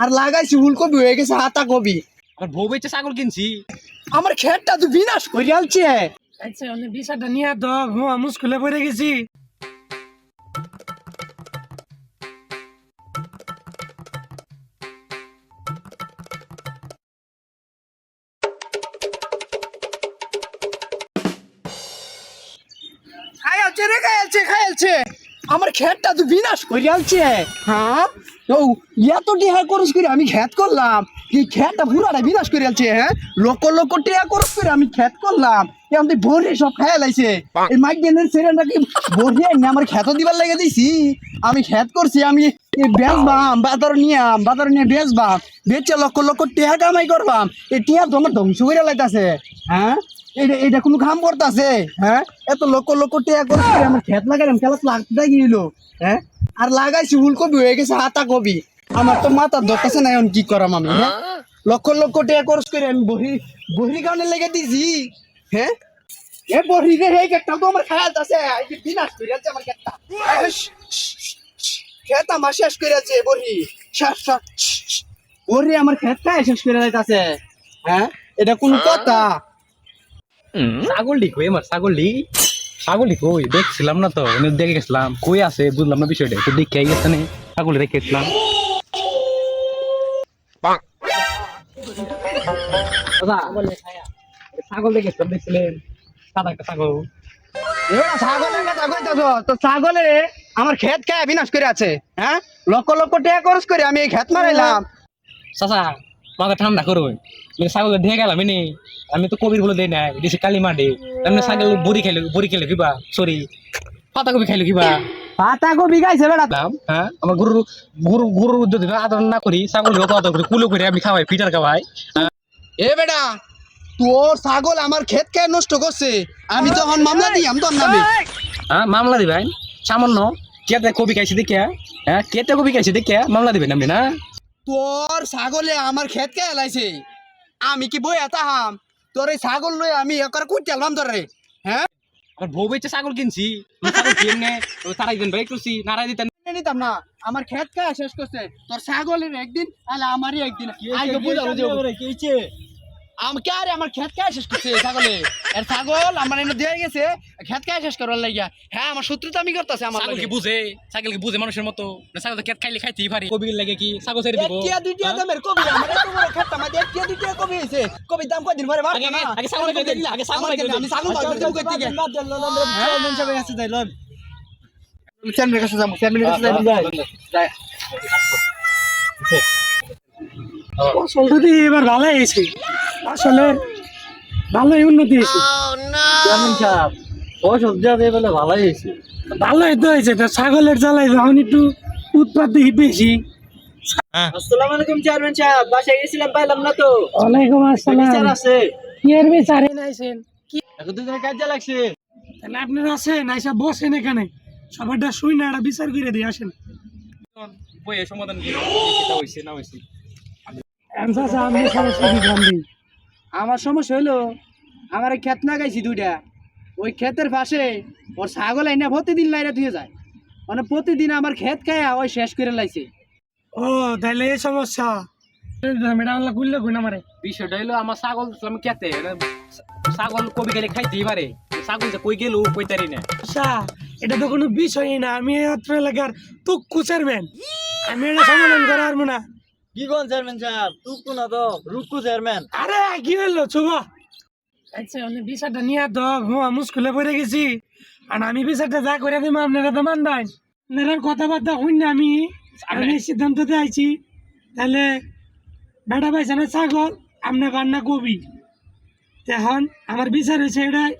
আর লাগাইছি ফুলকপি হয়ে গেছে হাতা কপি। আমার বউ বেচে ছাগল কিনছি। আমার ক্ষেতটা তো বিনাশ করে আলছে। আচ্ছা অনেক বিষয়টা নিয়ে তো মুশকিলে পড়ে গেছি। খাইছে আমার ক্ষেতটা তো বিনাশ করে আলছে। হ্যাঁ ও এত টিহা খরচ করে আমি ক্ষেত করলাম, এই ক্ষেতটা পুরাটা বিনাশ করে আলছে। হ্যাঁ লক্ষ লক্ষ টিহা খরচ করে আমি ক্ষেত করলাম, এখন তুই ভরে সব খাইয়া লাইছে। এই মাইগ্রেনের সিলিন্ডারকে ভরে এনে আমার ক্ষেত দিবার লেগে দিছি। আমি ক্ষেত করছি, আমি বেচবাম, বাজার নিয়ে বেচবাম, বেচে লক্ষ লক্ষ টিহা কামাই করবাম। এই টিহা তো আমার ধ্বংস করে লাইতাছে। হ্যাঁ এটা কোনো কাম করতেছে? হ্যাঁ এত লক্ষ লক্ষ টাকা খরচ করে আমার ক্ষেত লাগাইলাম, খেলা লাখটা গিয়েছিল। হ্যাঁ আর লাগাইছি ফুলকপি হয়ে গেছে হাতা কপি। আমার তো মাথার ধরতেছে না এখন কি করাম আমি। হ্যাঁ লক্ষ লক্ষ টাকা খরচ করে আমি বহি কারণে লেগে দিছি। হ্যাঁ এ বহি রে হে একটা তো আমার খেয়াল আছে, বিনাশ করে আছে আমার ক্ষেতটা। ক্ষেত আমার শেষ করে আছে বহি, বহি আমার ক্ষেতটা শেষ করে যাইতাছে। হ্যাঁ এটা কোন কথা? ছাগলটি কই আমার ছাগলটি কই দেখছিলাম না তো, দেখে গেছিলাম কই আছে বুঝলাম না বিষয়টা, তো দেখে গেছে না ছাগল রেখেছিলাম। ছাগল দেখেছিলাম, দেখছিলেন সাদা একটা ছাগল। ছাগলের কথা কইতাছ তো? ছাগলে আমার ক্ষেত খায় বিনাশ করে আছে। হ্যাঁ লক্ষ লক্ষ টাকা খরচ করে আমি এই ক্ষেত মারাইলাম। চাচা মাথা ঠান্ডা করো, ছাগল দিয়ে গেলাম এনে। আমি তো কবির বলে দেই নাই, দিছি কালি মাঠে। এমনি ছাগল বড়ি খেলে কিবা, সরি পাতা কবি খাইলো কিবা। পাতা কপি গাইছে বেড়া। হ্যাঁ আমার গরুর যদি আদর না করি, ছাগল আদর করি, কুলো করে আমি খাওয়াই, ফিটার খাওয়াই। এ বেটা তোর ছাগল আমার ক্ষেত খায় নষ্ট করছে, আমি তখন মামলা দিই আমি তোর নামে। হ্যাঁ মামলা দিবেন সামান্য কেতে কবি খাইছে দেখে, হ্যাঁ কেতে কবি খাইছে দেখে মামলা দিবেন আপনি না? তোর ছাগলে আমার ক্ষেত খায় লাইছে, আমি কি বই এতা হাম? তোর এই ছাগল লই আমি একবার কুইতে আলবাম তোরে। হ্যাঁ আমার বউ বেচে ছাগল কিনছি, ছাগল কিনে তারাই দিন ভাই করছি, নারাই দিতেন নিতাম না। আমার ক্ষেত খায় শেষ করছে, তোর ছাগলের একদিন আলে আমারই একদিন। আইকে বুঝাবো যে আমাকে আরে আমার ক্ষেত খায় শেষ করছে ছাগলে। এর ছাগল আমার এনে দিয়ে গেছে ক্ষেত খায় শেষ করার লাগিয়া। হ্যাঁ আমার শত্রুতা আমি করতেছে আমার ছাগল লাগে। কি বুঝে? ছাগল কি বুঝে মানুষের মতো? ছাগল তো কেট খাইলে খাইতেই পারে, কবি লাগে কি ছাগল ছেড়ে দিব? একটিয়া দুইটিয়া দামের কবি আমার এত বড় ক্ষেতটা মধ্যে একটিয়া দুইটিয়া কবি হইছে। কবি দাম কয়দিন পরে বাড়বে না? আগে ছাগল খাইতে দিলে, আগে ছাগল খাইতে আমি ছাগল বাড়বে যাও কইতে গে। চেয়ারম্যান সাহেবের কাছে যাই লন। চেয়ারম্যানের কাছে যাবো, চেয়ারম্যানের কাছে যাই। ফসলটা দিয়ে এবার ভালোই হয়েছে, আসলে ভালোই উন্নতি হয়েছে। চেয়ারম্যান সাহেব ফসল দেওয়া দিয়ে বলে ভালোই হয়েছে। ভালোই তো হয়েছে, তা ছাগলের জ্বালাই যখন একটু উৎপাদ দেখি বেশি। আসসালামু আলাইকুম চেয়ারম্যান সাহেব, বাসায় গেছিলাম পাইলাম না তো। ওয়ালাইকুম আসসালাম। আছে কি এর বিচারে নাইছেন? কি এখন দুজনে কাজে লাগছে। তাহলে আপনারা আছেন আইসা বসেন এখানে, সবারটা শুই না একটা বিচার করে দিয়ে আসেন। বইয়ে সমাধান কি হইছে না হইছে? চাচা আমি সমস্যা কি জানবি? আমার সমস্যা হলো আমার এই ক্ষেত লাগাইছি দুইটা, ওই ক্ষেতের পাশে ওর ছাগল আইনা প্রতিদিন লাইরা ধুয়ে যায়, মানে প্রতিদিন আমার ক্ষেত খায়া ওই শেষ করে লাইছে। ও তাহলে এই সমস্যা এটা আল্লাহ করলে কই না মারে। বিষয়টা হইলো আমার ছাগল আমি কেতে ছাগল কবি খেলে খাইতেই পারে, ছাগল যে কই গেল কইতারি না। আচ্ছা এটা তো কোনো বিষয়ই না, আমি এই অত্র এলাকার তুক্কু চেয়ারম্যান, আমি এটা সমাধান করা পারবো না। কি কোন চেয়ারম্যান সাহেব? টুকু না তো রুকু চেয়ারম্যান। আরে কি হলো চুবা? আচ্ছা আমি বিচারটা নিয়ে তো মুশকিলে পড়ে গেছি, আর আমি বিচারটা যা করে দিব আপনারা তো মানবেন। আপনার কথাবার্তা শুনে আমি সিদ্ধান্ততে আইছি। তাহলে বেটা পাইছে না ছাগল, আপনার কান্না কবি। এখন আমার বিচার হয়েছে এটাই,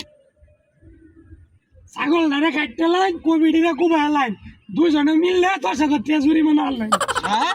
ছাগল ধরে কাটতে লাইন, কবিটিরা কুবা লাইন, দুজনে মিললে 10,000 টাকা জরিমানা আনলাইন। হ্যাঁ